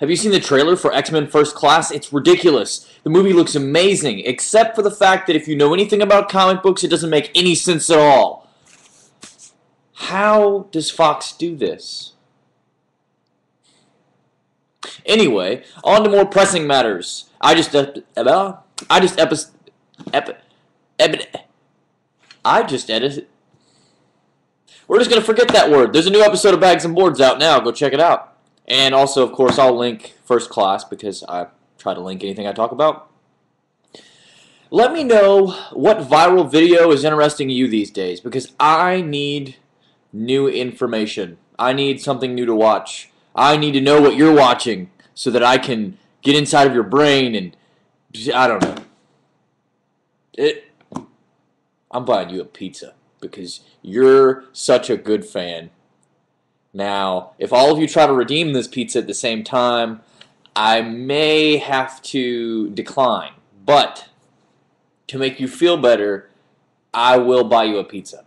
Have you seen the trailer for X-Men First Class? It's ridiculous. The movie looks amazing, except for the fact that if you know anything about comic books, it doesn't make any sense at all. How does Fox do this? Anyway, on to more pressing matters. I just edited. We're just going to forget that word. There's a new episode of Bags and Boards out now. Go check it out. And also, of course, I'll link First Class because I try to link anything I talk about. Let me know what viral video is interesting to you these days because I need new information. I need something new to watch. I need to know what you're watching so that I can get inside of your brain and, I don't know. I'm buying you a pizza because you're such a good fan. Now, if all of you try to redeem this pizza at the same time, I may have to decline. But to make you feel better, I will buy you a pizza.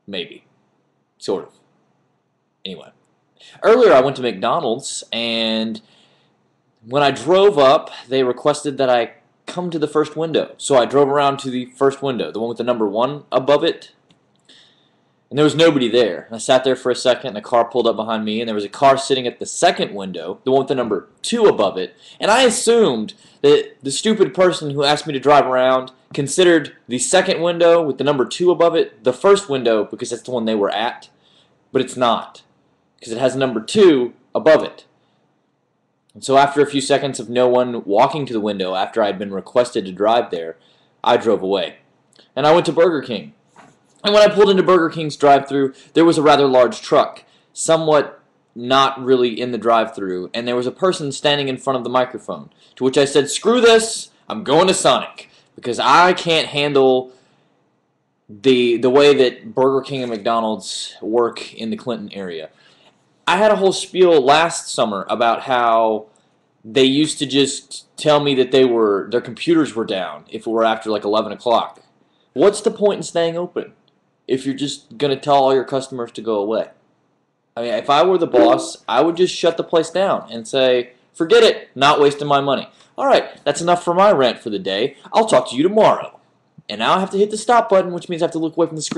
Maybe. Sort of. Anyway. Earlier I went to McDonald's, and when I drove up, they requested that I come to the first window. So I drove around to the first window, the one with the number 1 above it. And there was nobody there. And I sat there for a second, and a car pulled up behind me, and there was a car sitting at the second window, the one with the number 2 above it. And I assumed that the stupid person who asked me to drive around considered the second window with the number 2 above it the first window because that's the one they were at. But it's not, because it has number 2 above it. And so after a few seconds of no one walking to the window after I'd been requested to drive there, I drove away. And I went to Burger King. And when I pulled into Burger King's drive-thru, there was a rather large truck, somewhat not really in the drive-thru, and there was a person standing in front of the microphone, to which I said, "Screw this, I'm going to Sonic," because I can't handle the way that Burger King and McDonald's work in the Clinton area. I had a whole spiel last summer about how they used to just tell me that their computers were down if it were after like 11 o'clock. What's the point in staying open if you're just going to tell all your customers to go away? I mean, if I were the boss, I would just shut the place down and say, forget it, not wasting my money. All right, that's enough for my rant for the day. I'll talk to you tomorrow. And now I have to hit the stop button, which means I have to look away from the screen.